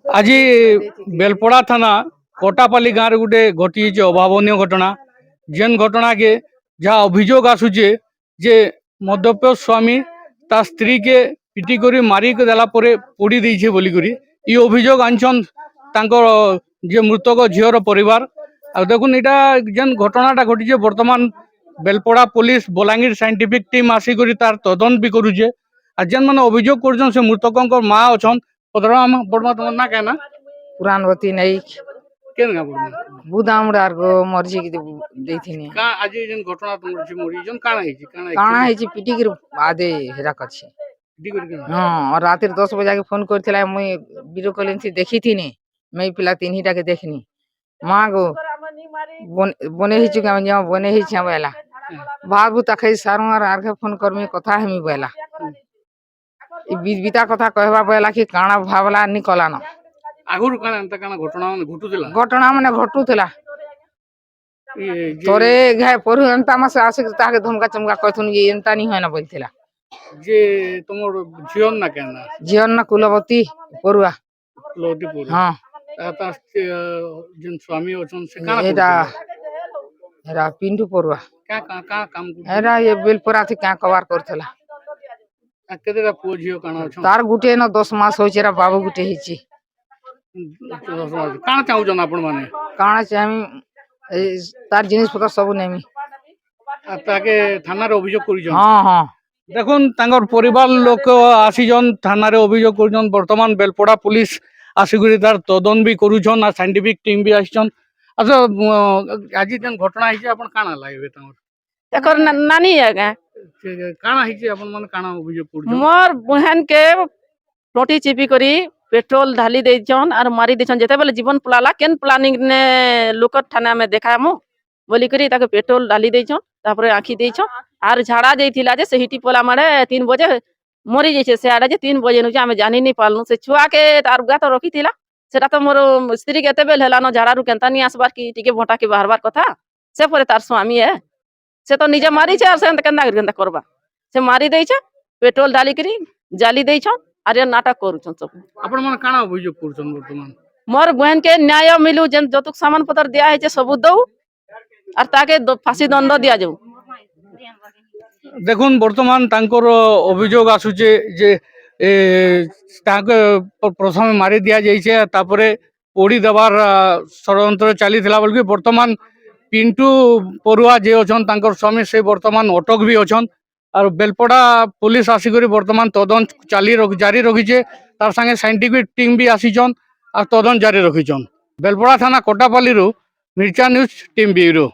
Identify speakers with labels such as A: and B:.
A: আজি বেলপড়া থানা কটাপালি গাঁরে গোটে ঘটিছে অভাবনীয় ঘটনা যেন ঘটনাকে যা অভিযোগ আসুছে যে মদ্যপ স্বামী তার স্ত্রীকে পিটি করে মারি দেলা পরে পোড়ি দিয়েছে বলি করি এই অভিযোগ আনছন তাঙ্কর যে মৃতক ঝিওর পরিবার। আর দেখুন এটা যেন ঘটনাটা ঘটিছে বর্তমান বেলপড়া পুলিশ বলাঙ্গীর সাইন্টিফিক টিম আসিকি তার তদন্ত বি করুছে। আর যেন মানে অভিযোগ করছেন সে মৃতকঙ্কর মা অছন বড়মা তোমার না কেনা
B: পুরাণবতী নাইক
A: কেন গা বড়মা
B: বুদামড়ার গো মর্জি ଦେଇଥିନି
A: কা আজি যেন ঘটনা তোমার যে মরিজন কানা হইছে
B: কাଣା ହେଇଛି ପିଟିକିରି ବାଦେ ହେରା କରିଛି।
A: ପିଟି କରି কেন
B: ହଁ ରାତିରେ 10 ବଜାକେ ଫୋନ କରିଥିଲା ମୁଇଁ ଭିଡିଓ କଲିଂ ଥି ଦେଖିଥିନି ମେଇ ପିଲା ତିନିଟାକେ ଦେଖିନି ମା ଗो ବନେ ହେଇଛୁ କି ଆମେ ଯାଉ ବନେ ହେଇଛି ଆମେ ହେଲା ବାବୁ ତାକେ ସାରୁ আর আরকে ফোন করমি কথা হেমি বলা ই বিতা কথা কহবা বলা কি কাଣା ভাবলা নি কলানো
A: আগুর কানা এন্তা কানা ঘটনা মানে ঘটুছিলা
B: ঘটনা মানে ঘটুଥିଲା তোরে ঘাই পড়ু এন্তা মাসে আসে তাকে ধমকা চমকা কইথুন যে এন্তা নি হয় না বলছিলা
A: যে তোমার জীবন না কেন
B: জীবন না কুলবতী পড়ুয়া
A: লটিপুর
B: হ্যাঁ
A: তার যেন স্বামী অছন সে কানা
B: এটা এরা পিন্টু পড়ুয়া
A: কা কা কা কাম
B: এরা এ বেলপরা থি কা কভার করথলা
A: কেতেটা পুଅ ଝିଅ কানা অছন
B: তার গুটে ন 10 মাস হইছে এরা বাবু গুটে ହେଇଛି
A: কানা চাহুছন আপন মানে
B: কাଣା চাহি তার জিনিসপত্র সবু নেমি
A: আর তাকে থানারে অভিযোগ করিছন
B: হ্যাঁ হ্যাঁ
A: দেখুন তাঙ্কর পরিবার লোক আসিছন থানারে অভিযোগ করছন বর্তমান বেলপড়া পুলিশ আসিকি তার তদন্ত বি করুছন আর সাইন্টিফিক টিম বি আসছন। আচ্ছা আজি যেন ঘটনা হয়েছে আপন কানা লাগবে তোমার
C: তাকর নানি আজ্ঞା
A: কানা হয়েছে আপন মানে কানা অভিযোগ করছন
C: মোর বহেন কে টটি চিপি করি পেট্রোল ঢালি ଦେଇଛନ୍ আর মারি ଦେଇଛନ୍ যেতেবেলে জীবন পলালা কেন প্লানিং নে লোকর ঠানে আমি দেখামু বলি করি তাকে পেট্রোল ঢালি ଦେଇଛନ୍ তারপরে আঁখি ଦେଇଛନ୍ আর ঝাড়া যাইଥିଲା যে সেহিটি পলা মানে 3 বজে মরি যাইছে সে আড়ে যে 3 বজে নুছে আমি জানি নি পারলু সে ছুয়াকে তার গা তো রখিଥିଲା সেটা তো মোর স্ত্রী কেতেবেল হেলানো ঝাড়ারু কেনতা নি আসবার কি টিকে ভোটা কি বাহারবার কথা সে পরে তার স্বামী সে তো নিজে মারিছে আর সে কেনতা করবা সে মারি ଦେଇছে পেট্রোল ঢালিকি জালি ଦେଇଛନ୍ আর এ নাটক করুছন সব
A: আপন মানে কানা অভিযোগ করছন বর্তমান
C: মোর বহেন কে ন্যায় মিলু যেন যতক সামান পত্র দিয়া হয়েছে সবু দৌ আর তাকে ফাঁসি দণ্ড দিয়া যাও।
A: দেখুন বর্তমান তাঙ্কর অভিযোগ আসুছে যে তাকে প্রথমে মারি দিয়া যাইছে তারপরে পোড়ি দেবার ষড়যন্ত্র চালিଥିଲା বলকি বর্তমান পিন্টু পড়ুয়া যে অছন তাঙ্কর স্বামী সে বর্তমান অটক বি অছন আর বেলপড়া পুলিশ আসিকি বর্তমান তদন্ত জারি রখিছে তার সাথে সাইন্টিফিক টিম বি আসিছন আর তদন্ত জারি রখিছন। বেলপড়া থানা কোটাপালিরু মির্চা নিউজ টিম ব্যুরো।